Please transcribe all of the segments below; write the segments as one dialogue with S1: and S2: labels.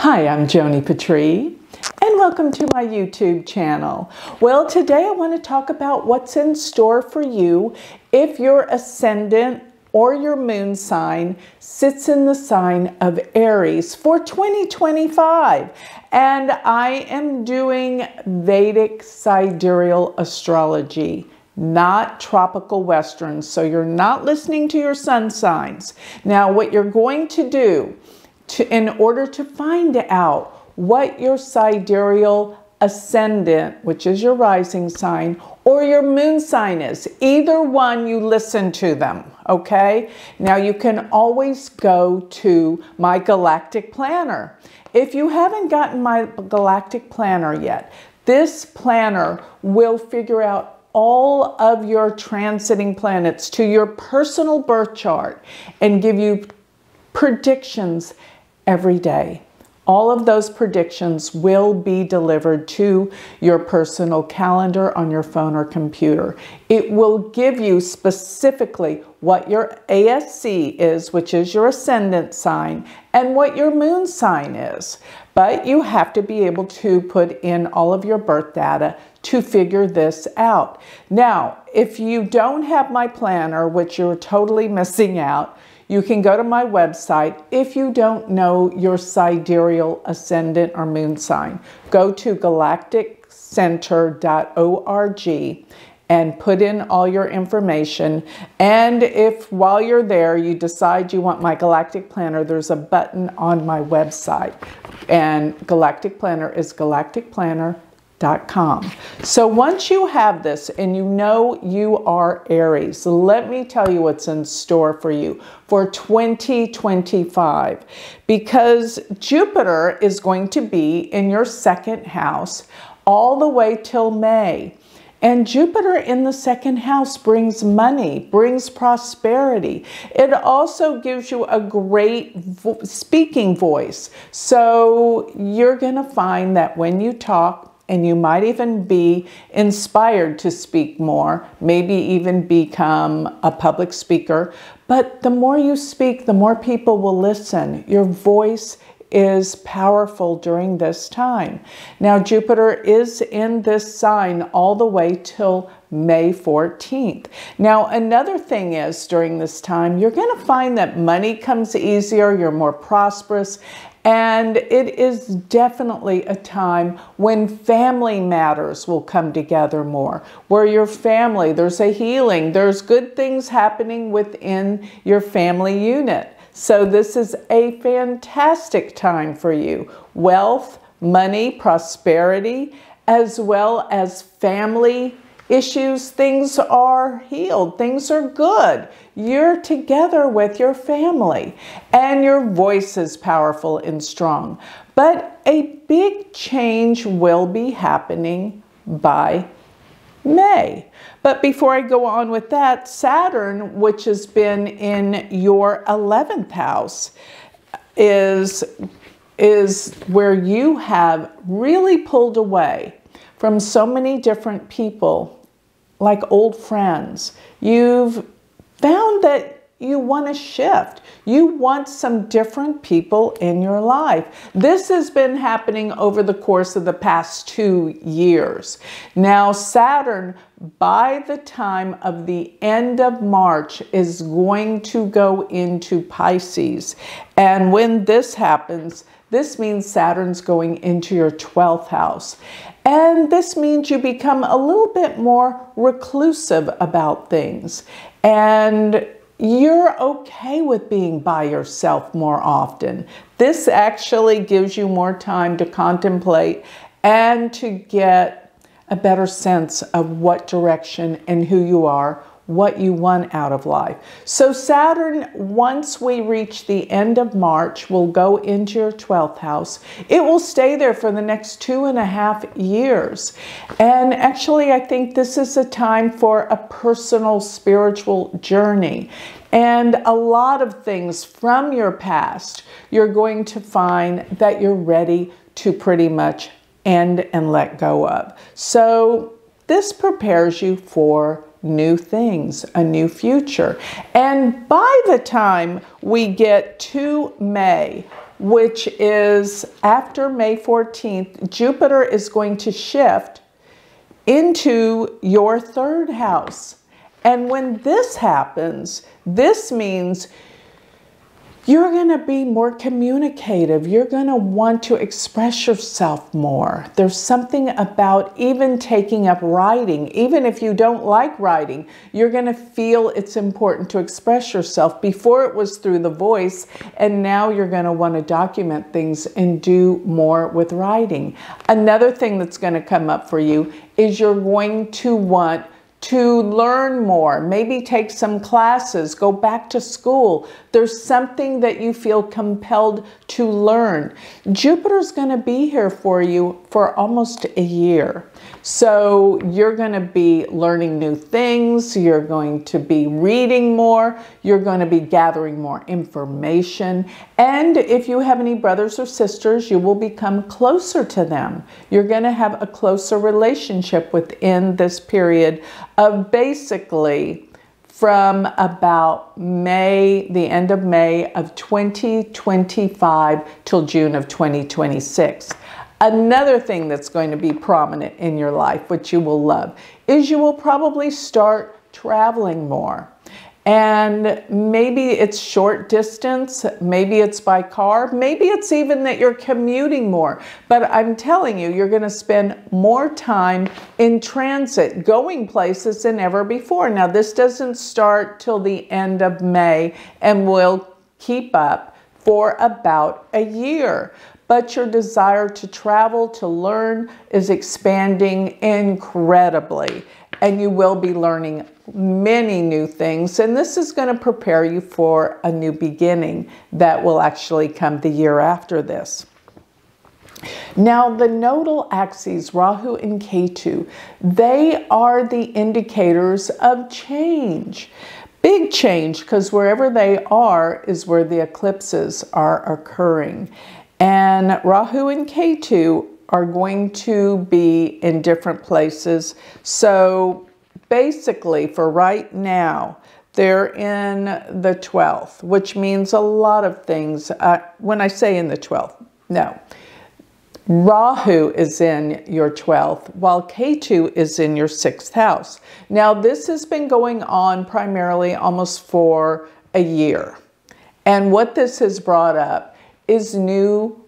S1: Hi, I'm Joni Patry, and welcome to my YouTube channel. Well, today I want to talk about what's in store for you if your ascendant or your moon sign sits in the sign of Aries for 2025. And I am doing Vedic sidereal astrology, not tropical Western. So you're not listening to your sun signs. Now, what you're going to do in order to find out what your sidereal ascendant, which is your rising sign, or your moon sign is, either one, you listen to them, okay? Now you can always go to my galactic planner. If you haven't gotten my galactic planner yet, this planner will figure out all of your transiting planets to your personal birth chart and give you predictions every day. All of those predictions will be delivered to your personal calendar on your phone or computer. It will give you specifically what your ASC is, which is your ascendant sign, and what your moon sign is. But you have to be able to put in all of your birth data to figure this out. Now, if you don't have my planner, which you're totally missing out, you can go to my website. If you don't know your sidereal ascendant or moon sign, go to galacticcenter.org and put in all your information. And if while you're there, you decide you want my galactic planner, there's a button on my website. And galactic planner is galacticplanner.com. So once you have this and you know you are Aries, let me tell you what's in store for you for 2025, because Jupiter is going to be in your second house all the way till May. And Jupiter in the second house brings money, brings prosperity. It also gives you a great speaking voice. So you're going to find that when you talk, and you might even be inspired to speak more, maybe even become a public speaker. But the more you speak, the more people will listen. Your voice is powerful during this time. Now, Jupiter is in this sign all the way till May 14th. Now, another thing is during this time, you're going to find that money comes easier, you're more prosperous, and it is definitely a time when family matters will come together more, where your family, there's a healing, there's good things happening within your family unit. So this is a fantastic time for you. Wealth, money, prosperity, as well as family issues, things are healed, things are good. You're together with your family and your voice is powerful and strong. But a big change will be happening by May. But before I go on with that, Saturn, which has been in your 11th house, is where you have really pulled away from so many different people, like old friends. You've found that you want to shift. You want some different people in your life. This has been happening over the course of the past 2 years. Now, Saturn, by the time of the end of March, is going to go into Pisces. And when this happens, this means Saturn's going into your 12th house. And this means you become a little bit more reclusive about things. And you're okay with being by yourself more often. This actually gives you more time to contemplate and to get a better sense of what direction and who you are, what you want out of life. So Saturn, once we reach the end of March, will go into your 12th house. It will stay there for the next 2.5 years. And actually, I think this is a time for a personal spiritual journey. And a lot of things from your past, you're going to find that you're ready to pretty much end and let go of. So this prepares you for new things, a new future. And by the time we get to May, which is after May 14th, Jupiter is going to shift into your third house. And when this happens, this means you're going to be more communicative. You're going to want to express yourself more. There's something about even taking up writing. Even if you don't like writing, you're going to feel it's important to express yourself. Before it was through the voice, and now you're going to want to document things and do more with writing. Another thing that's going to come up for you is you're going to want to learn more, maybe take some classes, go back to school. There's something that you feel compelled to learn. Jupiter's going to be here for you for almost a year. So you're going to be learning new things. You're going to be reading more. You're going to be gathering more information. And if you have any brothers or sisters, you will become closer to them. You're going to have a closer relationship within this period of basically from about May, the end of May of 2025 till June of 2026. Another thing that's going to be prominent in your life, which you will love, is you will probably start traveling more. And maybe it's short distance, maybe it's by car, maybe it's even that you're commuting more. But I'm telling you, you're going to spend more time in transit, going places than ever before. Now, this doesn't start till the end of May and will keep up for about a year. But your desire to travel, to learn, is expanding incredibly. And you will be learning many new things. And this is going to prepare you for a new beginning that will actually come the year after this. Now, the nodal axes, Rahu and Ketu, they are the indicators of change. Big change, because wherever they are is where the eclipses are occurring. And Rahu and Ketu are going to be in different places. So basically, for right now, they're in the 12th, which means a lot of things. When I say in the 12th, no. Rahu is in your 12th, while Ketu is in your 6th house. Now, this has been going on primarily almost for a year. And what this has brought up is new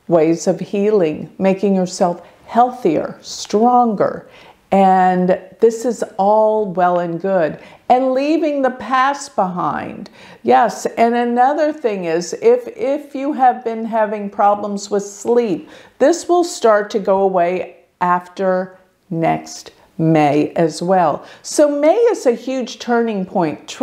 S1: ways of healing, making yourself healthier, stronger. And this is all well and good. And leaving the past behind. Yes, and another thing is, if you have been having problems with sleep, this will start to go away after next May as well. So May is a huge turning point,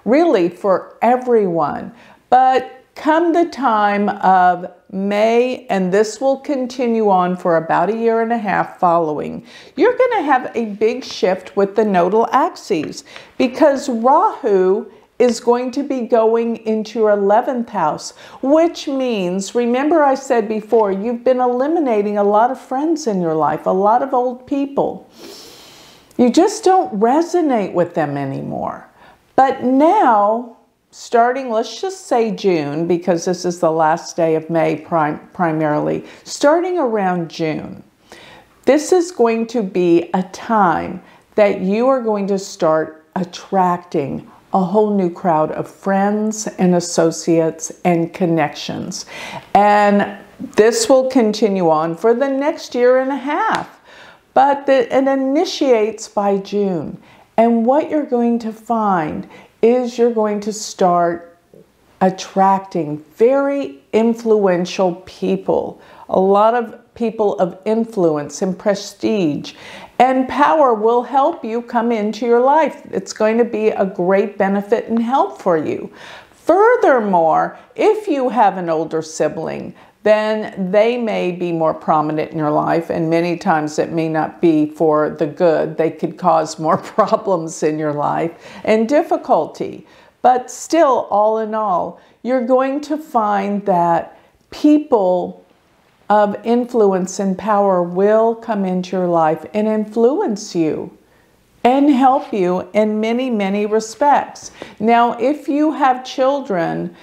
S1: really, for everyone. But come the time of May, and this will continue on for about a year and a half following, you're going to have a big shift with the nodal axes, because Rahu is going to be going into your 11th house, which means, remember I said before, you've been eliminating a lot of friends in your life, a lot of old people. You just don't resonate with them anymore. But now, starting, let's just say June, because this is the last day of May primarily, starting around June, this is going to be a time that you are going to start attracting a whole new crowd of friends and associates and connections. And this will continue on for the next year and a half, but it initiates by June. And what you're going to find is you're going to start attracting very influential people, a lot of people of influence and prestige, and power will help you come into your life. It's going to be a great benefit and help for you. Furthermore, if you have an older sibling, then they may be more prominent in your life, and many times it may not be for the good. They could cause more problems in your life and difficulty. But still, all in all, you're going to find that people of influence and power will come into your life and influence you and help you in many, many respects. Now, if you have children,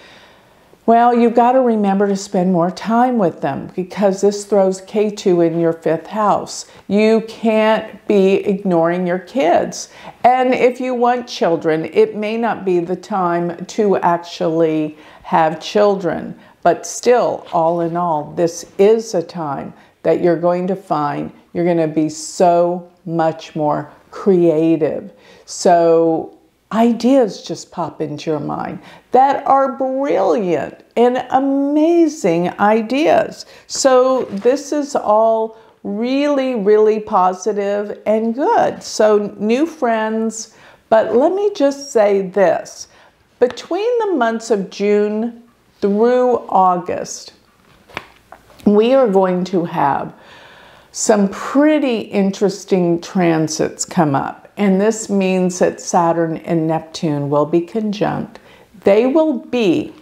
S1: well, you've got to remember to spend more time with them because this throws K2 in your 5th house. You can't be ignoring your kids. And if you want children, it may not be the time to actually have children. But still, all in all, this is a time that you're going to find you're going to be so much more creative. So ideas just pop into your mind that are brilliant and amazing ideas. So this is all really, really positive and good. So new friends, but let me just say this. Between the months of June through August, we are going to have some pretty interesting transits come up. And this means that Saturn and Neptune will be conjunct. They will be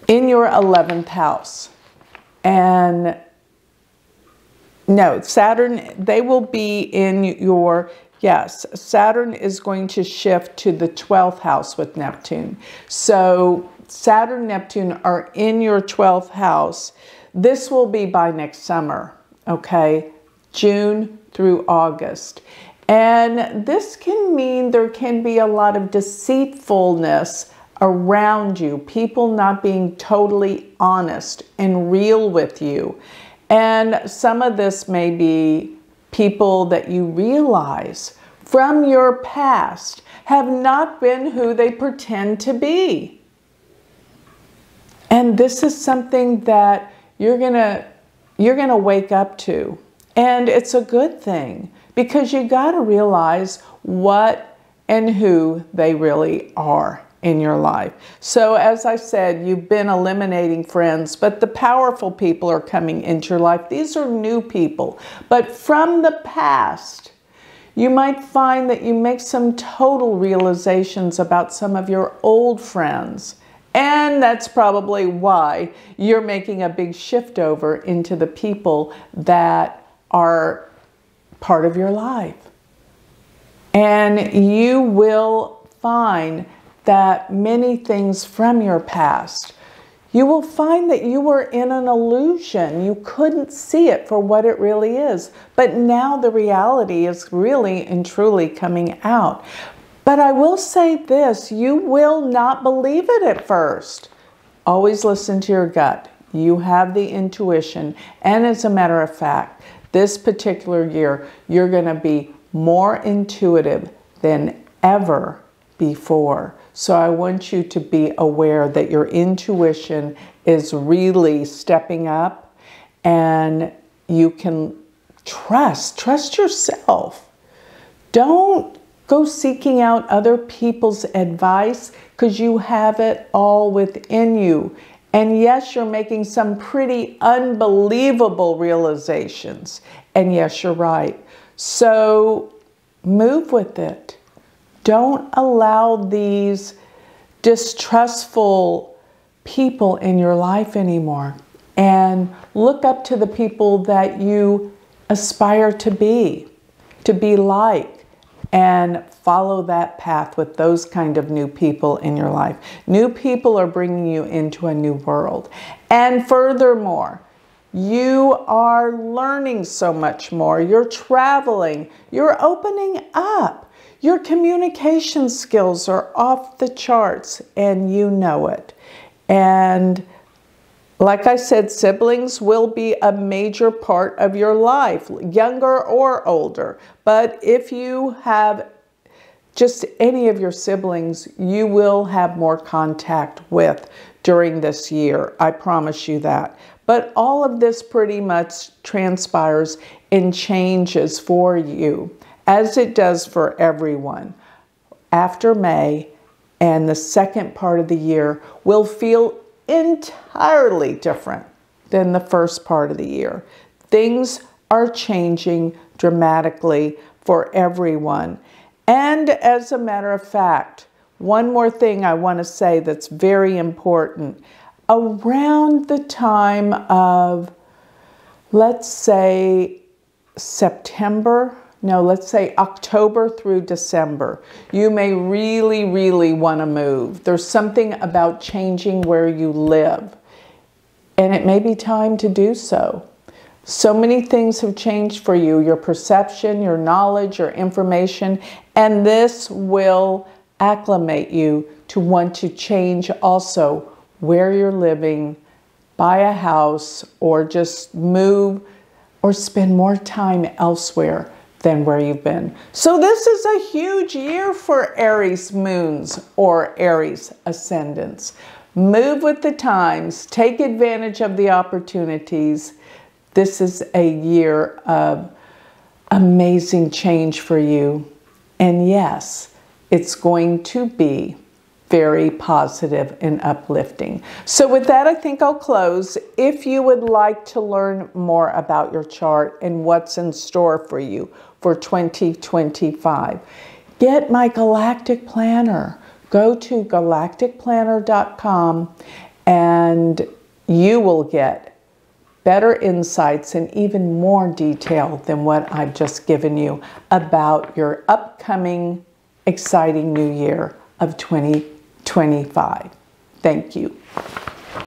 S1: in your 11th house. And no, Saturn, they will be in your, yes, Saturn is going to shift to the 12th house with Neptune. So Saturn and Neptune are in your 12th house. This will be by next summer, okay? June through August. And this can mean there can be a lot of deceitfulness around you, people not being totally honest and real with you. And some of this may be people that you realize from your past have not been who they pretend to be. And this is something that you're gonna wake up to. And it's a good thing because you gotta realize what and who they really are in your life. So as I said, you've been eliminating friends, but the powerful people are coming into your life. These are new people. But from the past, you might find that you make some total realizations about some of your old friends. And that's probably why you're making a big shift over into the people that are part of your life. And you will find that many things from your past, you will find that you were in an illusion. You couldn't see it for what it really is. But now the reality is really and truly coming out. But I will say this, you will not believe it at first. Always listen to your gut. You have the intuition. And as a matter of fact, this particular year, you're going to be more intuitive than ever before. So I want you to be aware that your intuition is really stepping up and you can trust yourself. Don't go seeking out other people's advice because you have it all within you. And yes, you're making some pretty unbelievable realizations. And yes, you're right. So move with it. Don't allow these distrustful people in your life anymore. And look up to the people that you aspire to be like, and follow that path with those kind of new people in your life. New people are bringing you into a new world. And furthermore, you are learning so much more. You're traveling. You're opening up. Your communication skills are off the charts, and you know it. And like I said, siblings will be a major part of your life, younger or older. But if you have just any of your siblings, you will have more contact with during this year. I promise you that. But all of this pretty much transpires in changes for you, as it does for everyone. After May and the second part of the year will feel entirely different than the first part of the year. Things are changing dramatically for everyone. And as a matter of fact, one more thing I want to say that's very important. Around the time of, let's say, September no, let's say October through December, you may really, really want to move. There's something about changing where you live, and it may be time to do so. So many things have changed for you, your perception, your knowledge, your information, and this will acclimate you to want to change also where you're living, buy a house, or just move or spend more time elsewhere than where you've been. So this is a huge year for Aries moons or Aries ascendants. Move with the times, take advantage of the opportunities. This is a year of amazing change for you. And yes, it's going to be very positive and uplifting. So with that, I think I'll close. If you would like to learn more about your chart and what's in store for you for 2025, get my Galactic Planner. Go to galacticplanner.com and you will get better insights and even more detail than what I've just given you about your upcoming exciting new year of 2025. Thank you.